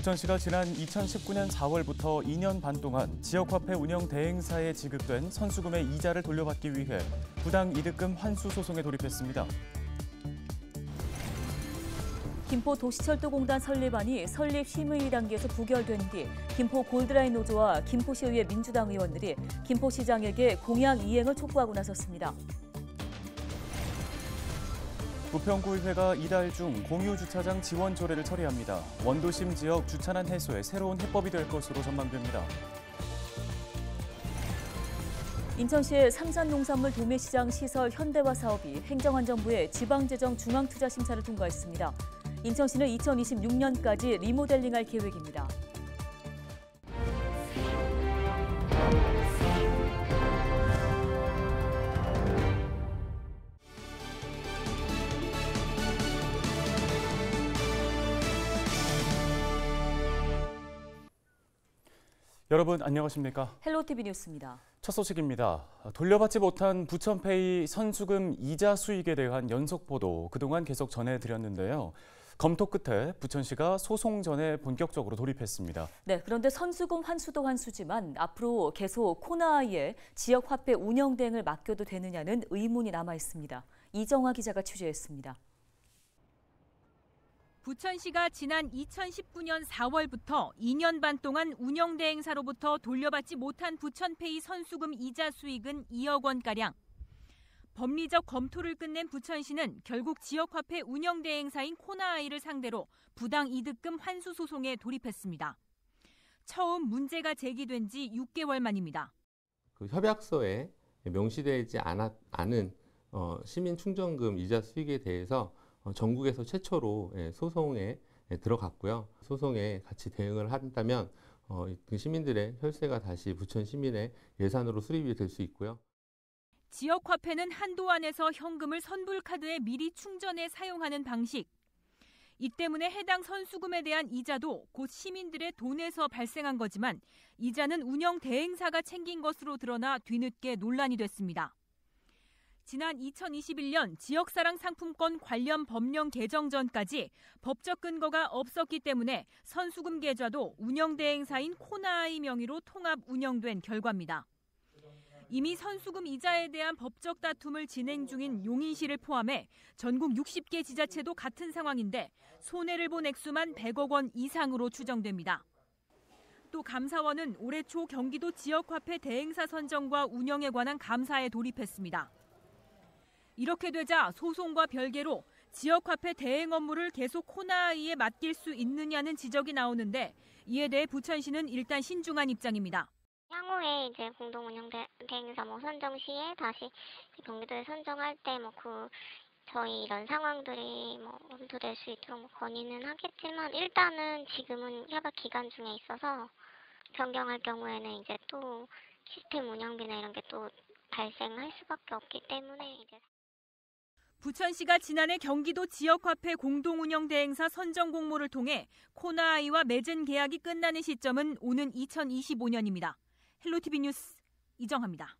부천시가 지난 2019년 4월부터 2년 반 동안 지역화폐 운영 대행사에 지급된 선수금의 이자를 돌려받기 위해 부당 이득금 환수 소송에 돌입했습니다. 김포도시철도공단 설립안이 설립 심의 단계에서 부결된 뒤 김포 골드라인 노조와 김포시의회 민주당 의원들이 김포시장에게 공약 이행을 촉구하고 나섰습니다. 부평구의회가 이달 중 공유주차장 지원 조례를 처리합니다. 원도심 지역 주차난 해소에 새로운 해법이 될 것으로 전망됩니다. 인천시의 삼산농산물 도매시장 시설 현대화 사업이 행정안전부의 지방재정 중앙투자심사를 통과했습니다. 인천시는 2026년까지 리모델링할 계획입니다. 여러분 안녕하십니까? 헬로티비 뉴스입니다. 첫 소식입니다. 돌려받지 못한 부천페이 선수금 이자 수익에 대한 연속 보도 그동안 계속 전해드렸는데요. 검토 끝에 부천시가 소송 전에 본격적으로 돌입했습니다. 네, 그런데 선수금 환수도 환수지만 앞으로 계속 코나아이에 지역화폐 운영 대행을 맡겨도 되느냐는 의문이 남아 있습니다. 이정화 기자가 취재했습니다. 부천시가 지난 2019년 4월부터 2년 반 동안 운영대행사로부터 돌려받지 못한 부천페이 선수금 이자 수익은 2억 원가량. 법리적 검토를 끝낸 부천시는 결국 지역화폐 운영대행사인 코나아이를 상대로 부당 이득금 환수 소송에 돌입했습니다. 처음 문제가 제기된 지 6개월 만입니다. 그 협약서에 명시되지 않은 시민충전금 이자 수익에 대해서 전국에서 최초로 소송에 들어갔고요. 소송에 같이 대응을 한다면 그 시민들의 혈세가 다시 부천 시민의 예산으로 수립이 될 수 있고요. 지역화폐는 한도 안에서 현금을 선불카드에 미리 충전해 사용하는 방식. 이 때문에 해당 선수금에 대한 이자도 곧 시민들의 돈에서 발생한 거지만 이자는 운영 대행사가 챙긴 것으로 드러나 뒤늦게 논란이 됐습니다. 지난 2021년 지역사랑 상품권 관련 법령 개정 전까지 법적 근거가 없었기 때문에 선수금 계좌도 운영대행사인 코나아이 명의로 통합 운영된 결과입니다. 이미 선수금 이자에 대한 법적 다툼을 진행 중인 용인시를 포함해 전국 60개 지자체도 같은 상황인데 손해를 본 액수만 100억 원 이상으로 추정됩니다. 또 감사원은 올해 초 경기도 지역화폐 대행사 선정과 운영에 관한 감사에 돌입했습니다. 이렇게 되자 소송과 별개로 지역화폐 대행 업무를 계속 코나아이에 맡길 수 있느냐는 지적이 나오는데 이에 대해 부천시는 일단 신중한 입장입니다. 향후에 이제 공동운영 대행사 선정 시에 다시 경기도에 선정할 때 저희 이런 상황들이 검토될 수 있도록 건의는 하겠지만 일단은 지금은 협약 기간 중에 있어서 변경할 경우에는 이제 또 시스템 운영비나 이런 게 또 발생할 수밖에 없기 때문에 이제. 부천시가 지난해 경기도 지역화폐 공동운영대행사 선정 공모를 통해 코나아이와 맺은 계약이 끝나는 시점은 오는 2025년입니다. 헬로티비 뉴스 이정화입니다.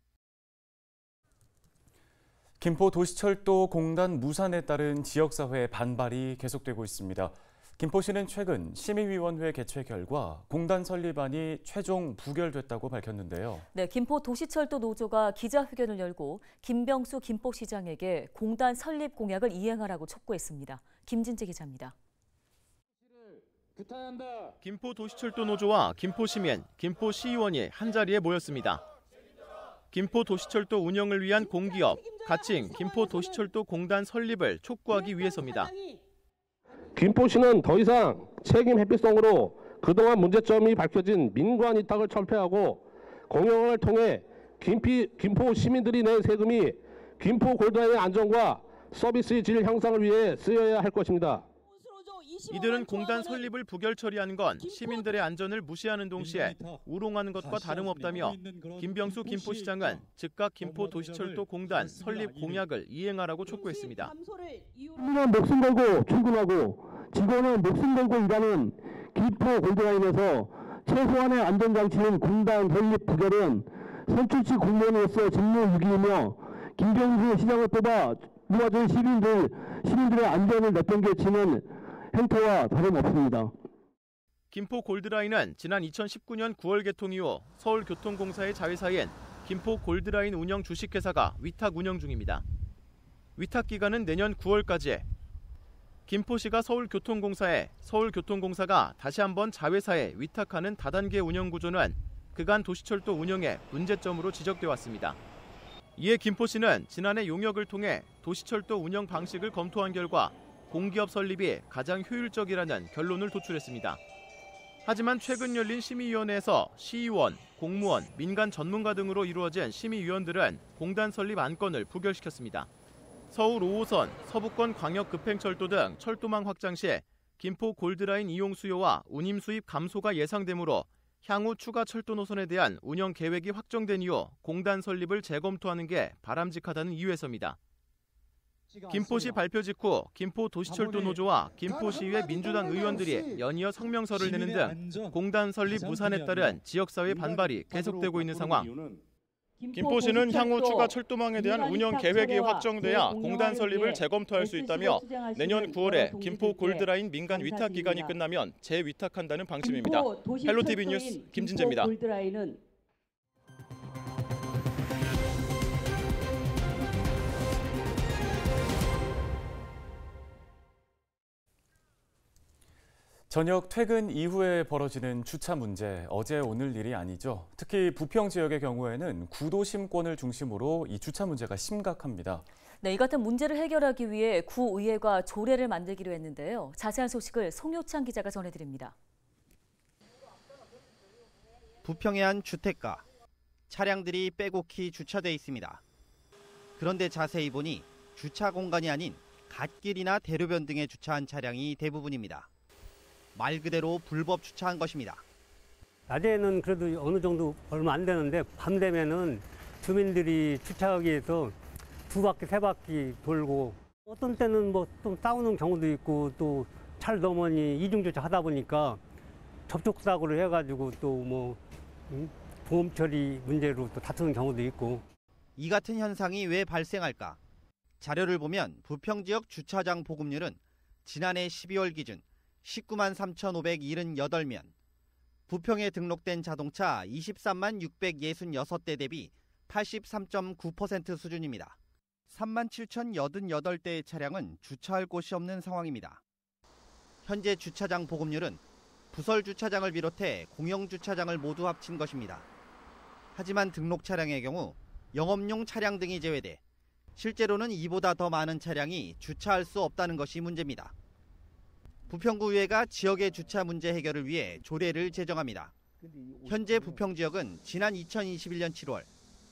김포도시철도공단 무산에 따른 지역사회의 반발이 계속되고 있습니다. 김포시는 최근 심의위원회 개최 결과 공단 설립안이 최종 부결됐다고 밝혔는데요. 네, 김포도시철도 노조가 기자회견을 열고 김병수 김포시장에게 공단 설립 공약을 이행하라고 촉구했습니다. 김진재 기자입니다. 김포도시철도 노조와 김포시민, 김포시의원이 한자리에 모였습니다. 김포도시철도 운영을 위한 공기업, 가칭 김포도시철도 공단 설립을 촉구하기 위해서입니다. 김포시는 더 이상 책임 회피성으로 그동안 문제점이 밝혀진 민관 위탁을 철폐하고 공영을 통해 김포 시민들이 낸 세금이 김포 골드라인의 안전과 서비스의 질 향상을 위해 쓰여야 할 것입니다. 이들은 공단 설립을 부결 처리하는 건 시민들의 안전을 무시하는 동시에 우롱하는 것과 다름없다며 김병수 김포시장은 즉각 김포도시철도 공단 설립 공약을 이행하라고 촉구했습니다. 시민은 목숨 걸고 출근하고 직원은 목숨 걸고 일하는 김포 골드라인에서 최소한의 안전장치인 공단 설립 부결은 선출직 공무원으로서 직무유기이며 김병수 시장을 뽑아 모아준 시민들의 안전을 내팽개치는 행태와 다름없습니다. 김포 골드라인은 지난 2019년 9월 개통 이후 서울교통공사의 자회사인 김포 골드라인 운영 주식회사가 위탁 운영 중입니다. 위탁 기간은 내년 9월까지. 김포시가 서울교통공사에, 서울교통공사가 다시 한번 자회사에 위탁하는 다단계 운영 구조는 그간 도시철도 운영의 문제점으로 지적돼 왔습니다. 이에 김포시는 지난해 용역을 통해 도시철도 운영 방식을 검토한 결과 공기업 설립이 가장 효율적이라는 결론을 도출했습니다. 하지만 최근 열린 심의위원회에서 시의원, 공무원, 민간 전문가 등으로 이루어진 심의위원들은 공단 설립 안건을 부결시켰습니다. 서울 5호선, 서부권 광역급행철도 등 철도망 확장 시 김포 골드라인 이용 수요와 운임 수입 감소가 예상되므로 향후 추가 철도 노선에 대한 운영 계획이 확정된 이후 공단 설립을 재검토하는 게 바람직하다는 이유에서입니다. 김포시 발표 직후 김포도시철도 노조와 김포시의회 민주당 의원들이 연이어 성명서를 내는 등 공단 설립 무산에 따른 지역사회 반발이 계속되고 있는 상황. 김포시는 향후 추가 철도망에 대한 운영 계획이 확정돼야 공단 설립을 재검토할 수 있다며 내년 9월에 김포 골드라인 민간 위탁 기간이 끝나면 재위탁한다는 방침입니다. 헬로티비 뉴스 김진재입니다. 저녁 퇴근 이후에 벌어지는 주차 문제, 어제 오늘 일이 아니죠. 특히 부평 지역의 경우에는 구도심권을 중심으로 이 주차 문제가 심각합니다. 네, 이 같은 문제를 해결하기 위해 구의회가 조례를 만들기로 했는데요. 자세한 소식을 송효창 기자가 전해드립니다. 부평의 한 주택가. 차량들이 빼곡히 주차돼 있습니다. 그런데 자세히 보니 주차 공간이 아닌 갓길이나 대로변 등에 주차한 차량이 대부분입니다. 말 그대로 불법 주차한 것입니다. 낮에는 그래도 어느 정도 얼마 안 되는데 밤 되면은 주민들이 주차하기 위해서 2바퀴, 3바퀴 돌고 어떤 때는 뭐 좀 싸우는 경우도 있고 또 차를 넘으니 이중 주차하다 보니까 접촉 사고를 해가지고 또 뭐 보험 처리 문제로 또 다투는 경우도 있고. 이 같은 현상이 왜 발생할까? 자료를 보면 부평 지역 주차장 보급률은 지난해 12월 기준 19만 3,578면, 부평에 등록된 자동차 23만 666대 대비 83.9% 수준입니다. 3만 7,088대의 차량은 주차할 곳이 없는 상황입니다. 현재 주차장 보급률은 부설 주차장을 비롯해 공영 주차장을 모두 합친 것입니다. 하지만 등록 차량의 경우 영업용 차량 등이 제외돼 실제로는 이보다 더 많은 차량이 주차할 수 없다는 것이 문제입니다. 부평구의회가 지역의 주차 문제 해결을 위해 조례를 제정합니다. 현재 부평 지역은 지난 2021년 7월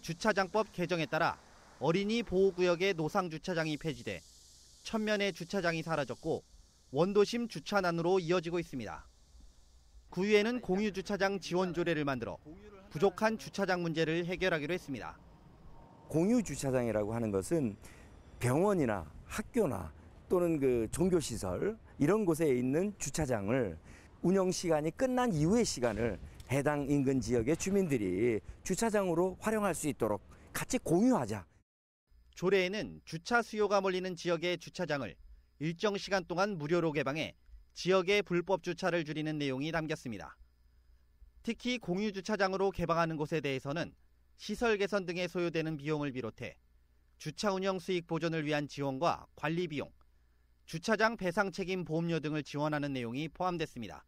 주차장법 개정에 따라 어린이 보호구역의 노상 주차장이 폐지돼 천면의 주차장이 사라졌고 원도심 주차난으로 이어지고 있습니다. 구의회는 공유주차장 지원 조례를 만들어 부족한 주차장 문제를 해결하기로 했습니다. 공유주차장이라고 하는 것은 병원이나 학교나 또는 그 종교시설 이런 곳에 있는 주차장을 운영 시간이 끝난 이후의 시간을 해당 인근 지역의 주민들이 주차장으로 활용할 수 있도록 같이 공유하자. 조례에는 주차 수요가 몰리는 지역의 주차장을 일정 시간 동안 무료로 개방해 지역의 불법 주차를 줄이는 내용이 담겼습니다. 특히 공유주차장으로 개방하는 곳에 대해서는 시설 개선 등에 소요되는 비용을 비롯해 주차 운영 수익 보존을 위한 지원과 관리 비용, 주차장 배상 책임 보험료 등을 지원하는 내용이 포함됐습니다.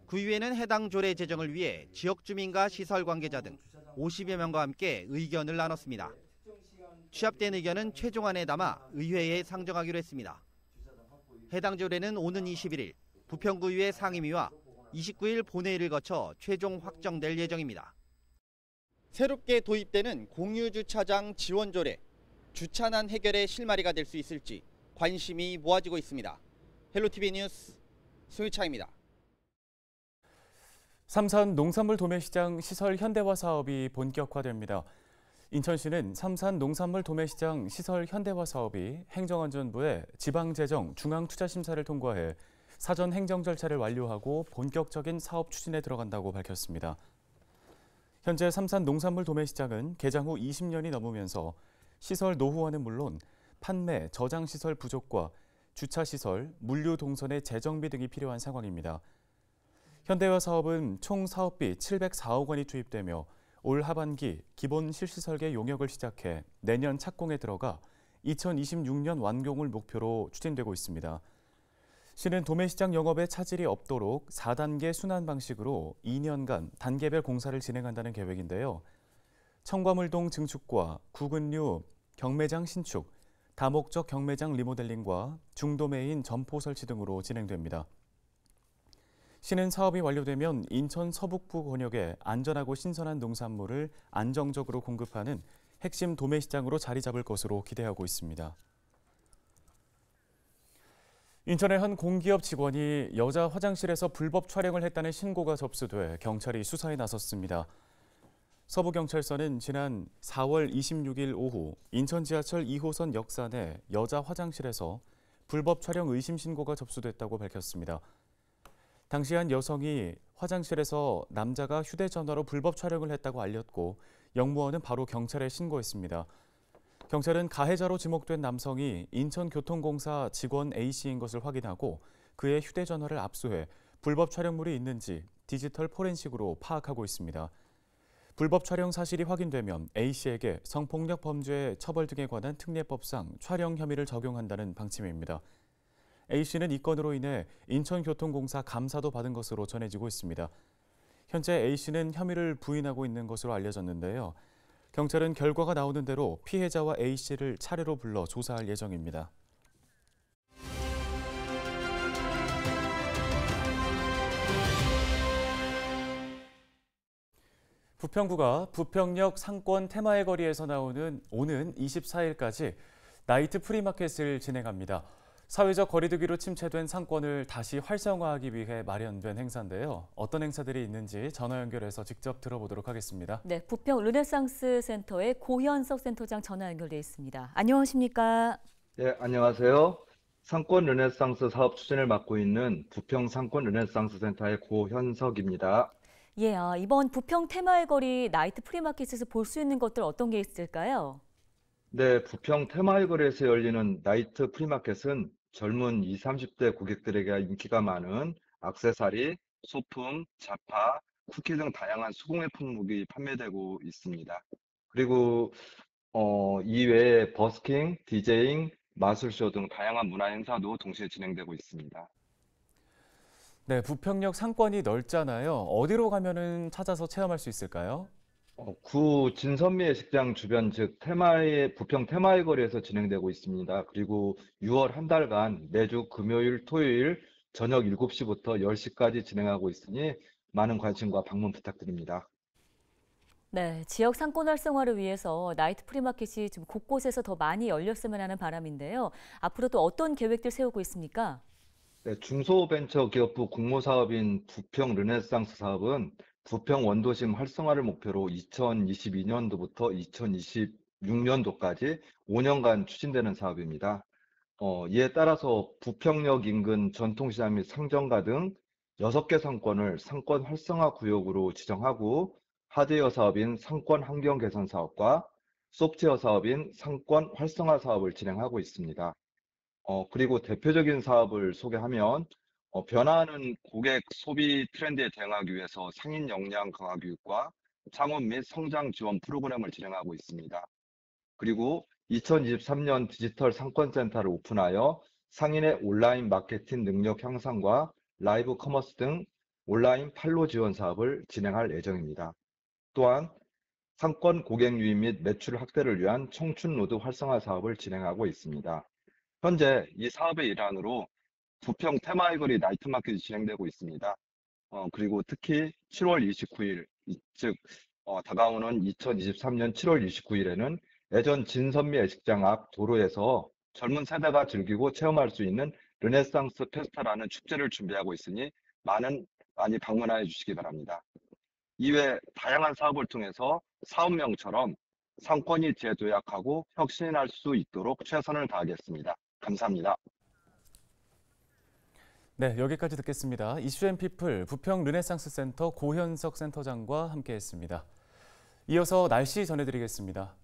구의회는 해당 조례 제정을 위해 지역 주민과 시설 관계자 등 50여 명과 함께 의견을 나눴습니다. 취합된 의견은 최종안에 담아 의회에 상정하기로 했습니다. 해당 조례는 오는 21일 부평구의회 상임위와 29일 본회의를 거쳐 최종 확정될 예정입니다. 새롭게 도입되는 공유주차장 지원 조례, 주차난 해결의 실마리가 될 수 있을지 관심이 모아지고 있습니다. 헬로티비 뉴스 송유창입니다. 삼산 농산물 도매시장 시설 현대화 사업이 본격화됩니다. 인천시는 삼산 농산물 도매시장 시설 현대화 사업이 행정안전부의 지방재정 중앙투자심사를 통과해 사전 행정 절차를 완료하고 본격적인 사업 추진에 들어간다고 밝혔습니다. 현재 삼산 농산물 도매시장은 개장 후 20년이 넘으면서 시설 노후화는 물론 판매, 저장시설 부족과 주차시설, 물류 동선의 재정비 등이 필요한 상황입니다. 현대화 사업은 총 사업비 704억 원이 투입되며 올 하반기 기본 실시 설계 용역을 시작해 내년 착공에 들어가 2026년 완공을 목표로 추진되고 있습니다. 시는 도매시장 영업에 차질이 없도록 4단계 순환 방식으로 2년간 단계별 공사를 진행한다는 계획인데요. 청과물동 증축과 구근류 경매장 신축, 다목적 경매장 리모델링과 중도매인 점포 설치 등으로 진행됩니다. 시는 사업이 완료되면 인천 서북부 권역에 안전하고 신선한 농산물을 안정적으로 공급하는 핵심 도매시장으로 자리 잡을 것으로 기대하고 있습니다. 인천의 한 공기업 직원이 여자 화장실에서 불법 촬영을 했다는 신고가 접수돼 경찰이 수사에 나섰습니다. 서부경찰서는 지난 4월 26일 오후 인천 지하철 2호선 역사 내 여자 화장실에서 불법 촬영 의심 신고가 접수됐다고 밝혔습니다. 당시 한 여성이 화장실에서 남자가 휴대전화로 불법 촬영을 했다고 알렸고 영무원은 바로 경찰에 신고했습니다. 경찰은 가해자로 지목된 남성이 인천교통공사 직원 A씨인 것을 확인하고 그의 휴대전화를 압수해 불법 촬영물이 있는지 디지털 포렌식으로 파악하고 있습니다. 불법 촬영 사실이 확인되면 A씨에게 성폭력 범죄 처벌 등에 관한 특례법상 촬영 혐의를 적용한다는 방침입니다. A씨는 이 건으로 인해 인천교통공사 감사도 받은 것으로 전해지고 있습니다. 현재 A씨는 혐의를 부인하고 있는 것으로 알려졌는데요. 경찰은 결과가 나오는 대로 피해자와 A씨를 차례로 불러 조사할 예정입니다. 부평구가 부평역 상권 테마의 거리에서 오는 24일까지 나이트 프리마켓을 진행합니다. 사회적 거리두기로 침체된 상권을 다시 활성화하기 위해 마련된 행사인데요. 어떤 행사들이 있는지 전화 연결해서 직접 들어보도록 하겠습니다. 네, 부평 르네상스 센터의 고현석 센터장 전화 연결돼 있습니다. 안녕하십니까? 네, 안녕하세요. 상권 르네상스 사업 추진을 맡고 있는 부평 상권 르네상스 센터의 고현석입니다. 예, 이번 부평 테마의 거리 나이트 프리마켓에서 볼 수 있는 것들 어떤 게 있을까요? 네, 부평 테마의 거리에서 열리는 나이트 프리마켓은 젊은 20, 30대 고객들에게 인기가 많은 액세서리, 소품, 잡화, 쿠키 등 다양한 수공예 품목이 판매되고 있습니다. 그리고 이외에 버스킹, 디제잉, 마술쇼 등 다양한 문화 행사도 동시에 진행되고 있습니다. 네, 부평역 상권이 넓잖아요. 어디로 가면은 찾아서 체험할 수 있을까요? 구 진선미의 식장 주변 즉 부평 테마의 거리에서 진행되고 있습니다. 그리고 6월 한 달간 매주 금요일, 토요일 저녁 7시부터 10시까지 진행하고 있으니 많은 관심과 방문 부탁드립니다. 네, 지역 상권 활성화를 위해서 나이트 프리마켓이 좀 곳곳에서 더 많이 열렸으면 하는 바람인데요. 앞으로 또 어떤 계획들 세우고 있습니까? 네, 중소벤처기업부 공모사업인 부평 르네상스 사업은 부평 원도심 활성화를 목표로 2022년도부터 2026년도까지 5년간 추진되는 사업입니다. 이에 따라서 부평역 인근 전통시장 및 상점가 등 6개 상권을 상권 활성화 구역으로 지정하고 하드웨어 사업인 상권 환경 개선 사업과 소프트웨어 사업인 상권 활성화 사업을 진행하고 있습니다. 그리고 대표적인 사업을 소개하면 변화하는 고객 소비 트렌드에 대응하기 위해서 상인 역량 강화 교육과 창업 및 성장 지원 프로그램을 진행하고 있습니다. 그리고 2023년 디지털 상권센터를 오픈하여 상인의 온라인 마케팅 능력 향상과 라이브 커머스 등 온라인 판로 지원 사업을 진행할 예정입니다. 또한 상권 고객 유입 및 매출 확대를 위한 청춘 로드 활성화 사업을 진행하고 있습니다. 현재 이 사업의 일환으로 부평 테마의 거리 나이트 마켓이 진행되고 있습니다. 그리고 특히 7월 29일, 즉 다가오는 2023년 7월 29일에는 예전 진선미 애식장 앞 도로에서 젊은 세대가 즐기고 체험할 수 있는 르네상스 페스타라는 축제를 준비하고 있으니 많이 방문하여 주시기 바랍니다. 이외 다양한 사업을 통해서 사업명처럼 상권이 재도약하고 혁신할 수 있도록 최선을 다하겠습니다. 감사합니다. 네, 여기까지 듣겠습니다. 이슈앤피플 부평 르네상스 센터 고현석 센터장과 함께했습니다. 이어서 날씨 전해드리겠습니다.